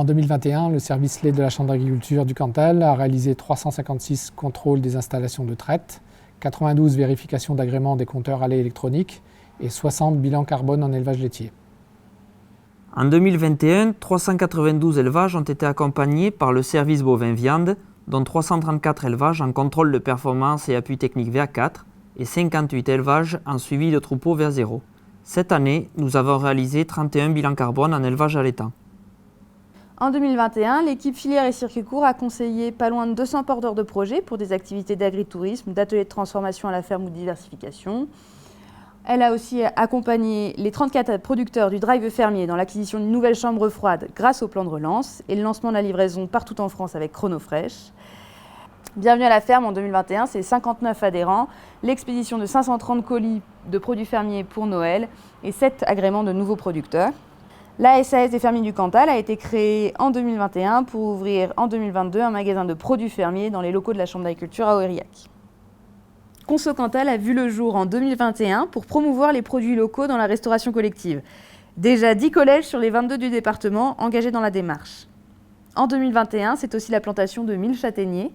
2021, le service lait de la Chambre d'agriculture du Cantal a réalisé 356 contrôles des installations de traite, 92 vérifications d'agrément des compteurs à lait électroniques et 60 bilans carbone en élevage laitier. En 2021, 392 élevages ont été accompagnés par le service bovin viande, dont 334 élevages en contrôle de performance et appui technique VA4 et 58 élevages en suivi de troupeaux VA0. Cette année, nous avons réalisé 31 bilans carbone en élevage allaitant. En 2021, l'équipe filière et circuit court a conseillé pas loin de 200 porteurs de projets pour des activités d'agritourisme, d'ateliers de transformation à la ferme ou de diversification. Elle a aussi accompagné les 34 producteurs du drive fermier dans l'acquisition d'une nouvelle chambre froide grâce au plan de relance et le lancement de la livraison partout en France avec Chronofresh. Bienvenue à la ferme en 2021, c'est 59 adhérents, l'expédition de 530 colis de produits fermiers pour Noël et 7 agréments de nouveaux producteurs. La SAS des fermiers du Cantal a été créée en 2021 pour ouvrir en 2022 un magasin de produits fermiers dans les locaux de la Chambre d'agriculture à Aurillac. Conso Cantal a vu le jour en 2021 pour promouvoir les produits locaux dans la restauration collective. Déjà 10 collèges sur les 22 du département engagés dans la démarche. En 2021, c'est aussi la plantation de 1000 châtaigniers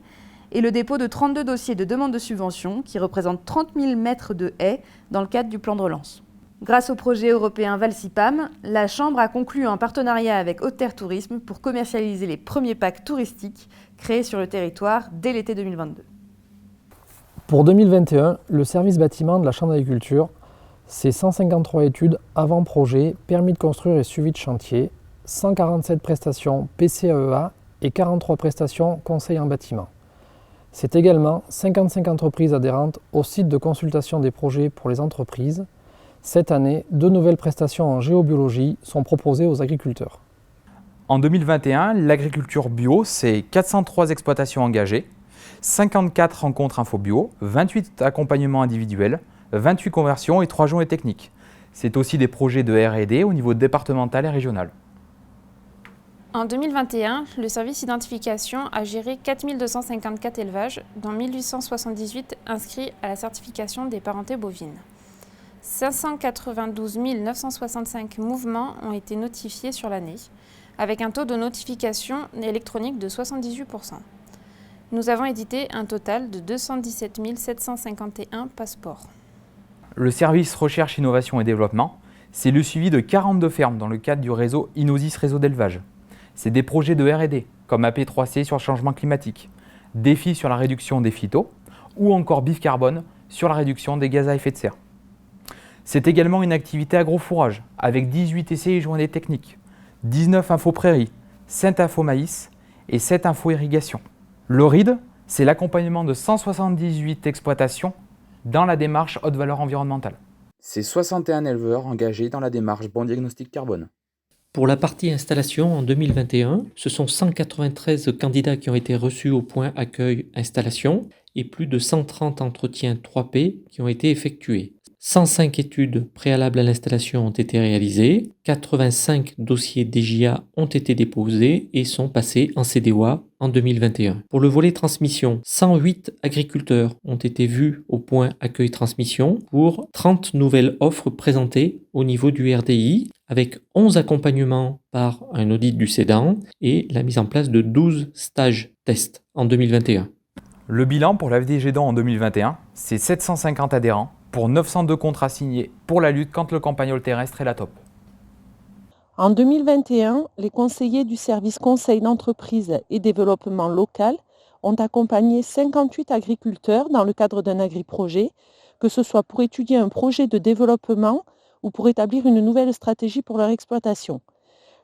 et le dépôt de 32 dossiers de demande de subvention qui représentent 30 000 mètres de haies dans le cadre du plan de relance. Grâce au projet européen Valsipam, la Chambre a conclu un partenariat avec Haute Terre Tourisme pour commercialiser les premiers packs touristiques créés sur le territoire dès l'été 2022. Pour 2021, le service bâtiment de la Chambre d'agriculture, c'est 153 études avant projet, permis de construire et suivi de chantier, 147 prestations PCAEA et 43 prestations conseil en bâtiment. C'est également 55 entreprises adhérentes au site de consultation des projets pour les entreprises. Cette année, 2 nouvelles prestations en géobiologie sont proposées aux agriculteurs. En 2021, l'agriculture bio, c'est 403 exploitations engagées, 54 rencontres info bio, 28 accompagnements individuels, 28 conversions et 3 journées techniques. C'est aussi des projets de R&D au niveau départemental et régional. En 2021, le service identification a géré 4254 élevages, dont 1878 inscrits à la certification des parentés bovines. 592 965 mouvements ont été notifiés sur l'année, avec un taux de notification électronique de 78%. Nous avons édité un total de 217 751 passeports. Le service recherche, innovation et développement, c'est le suivi de 42 fermes dans le cadre du réseau Inosis Réseau d'élevage. C'est des projets de R&D, comme AP3C sur le changement climatique, défis sur la réduction des phytos, ou encore BIF Carbone sur la réduction des gaz à effet de serre. C'est également une activité agrofourrage, avec 18 essais et journées techniques, 19 infos prairies, 7 infos maïs et 7 infos irrigation. Le RID, c'est l'accompagnement de 178 exploitations dans la démarche haute valeur environnementale. C'est 61 éleveurs engagés dans la démarche bon diagnostic carbone. Pour la partie installation en 2021, ce sont 193 candidats qui ont été reçus au point accueil installation et plus de 130 entretiens 3P qui ont été effectués. 105 études préalables à l'installation ont été réalisées, 85 dossiers DJA ont été déposés et sont passés en CDOA en 2021. Pour le volet transmission, 108 agriculteurs ont été vus au point accueil transmission pour 30 nouvelles offres présentées au niveau du RDI, avec 11 accompagnements par un audit du cédant et la mise en place de 12 stages tests en 2021. Le bilan pour la FDGEDAN en 2021, c'est 750 adhérents pour 902 contrats signés pour la lutte contre le campagnol terrestre et la taupe. En 2021, les conseillers du service conseil d'entreprise et développement local ont accompagné 58 agriculteurs dans le cadre d'un agri-projet, que ce soit pour étudier un projet de développement ou pour établir une nouvelle stratégie pour leur exploitation.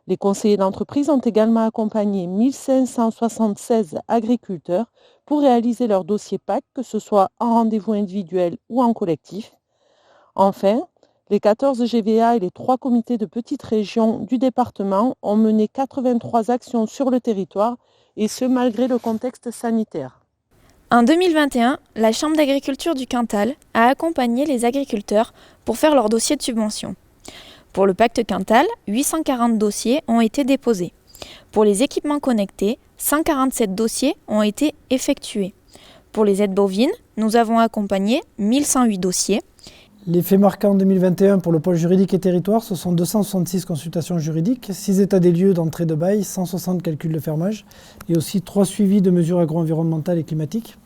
Les conseillers d'entreprise ont également accompagné 1576 agriculteurs pour réaliser leur dossier PAC, que ce soit en rendez-vous individuel ou en collectif. Enfin, les 14 GVA et les 3 comités de petites régions du département ont mené 83 actions sur le territoire, et ce malgré le contexte sanitaire. En 2021, la Chambre d'agriculture du Cantal a accompagné les agriculteurs pour faire leur dossier de subvention. Pour le pacte Cantal, 840 dossiers ont été déposés. Pour les équipements connectés, 147 dossiers ont été effectués. Pour les aides bovines, nous avons accompagné 1108 dossiers. Les faits marquants en 2021 pour le pôle juridique et territoire, ce sont 266 consultations juridiques, 6 états des lieux d'entrée de bail, 160 calculs de fermage et aussi 3 suivis de mesures agro-environnementales et climatiques.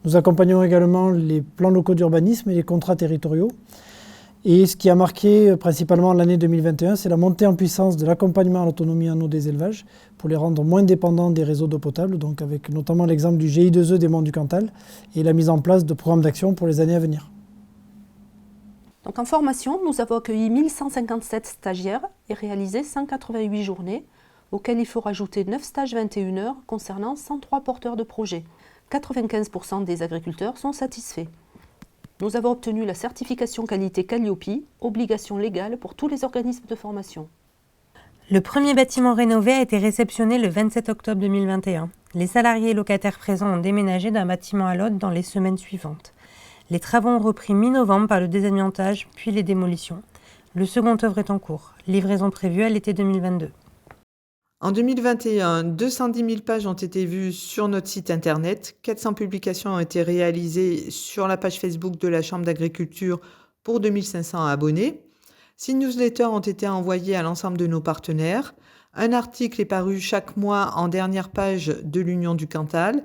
Nous accompagnons également les plans locaux d'urbanisme et les contrats territoriaux. Et ce qui a marqué principalement l'année 2021, c'est la montée en puissance de l'accompagnement à l'autonomie en eau des élevages pour les rendre moins dépendants des réseaux d'eau potable, donc avec notamment l'exemple du GI2E des Monts du Cantal et la mise en place de programmes d'action pour les années à venir. Donc en formation, nous avons accueilli 1157 stagiaires et réalisé 188 journées, auxquelles il faut rajouter 9 stages 21 heures concernant 103 porteurs de projets. 95% des agriculteurs sont satisfaits. Nous avons obtenu la certification qualité Calliope, obligation légale pour tous les organismes de formation. Le premier bâtiment rénové a été réceptionné le 27 octobre 2021. Les salariés et locataires présents ont déménagé d'un bâtiment à l'autre dans les semaines suivantes. Les travaux ont repris mi-novembre par le désamiantage, puis les démolitions. Le second œuvre est en cours. Livraison prévue à l'été 2022. En 2021, 210 000 pages ont été vues sur notre site internet, 400 publications ont été réalisées sur la page Facebook de la Chambre d'agriculture pour 2500 abonnés, 6 newsletters ont été envoyés à l'ensemble de nos partenaires, un article est paru chaque mois en dernière page de l'Union du Cantal,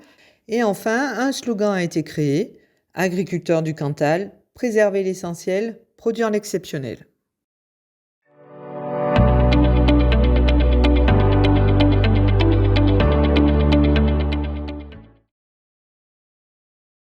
et enfin, un slogan a été créé, Agriculteurs du Cantal, préserver l'essentiel, produire l'exceptionnel.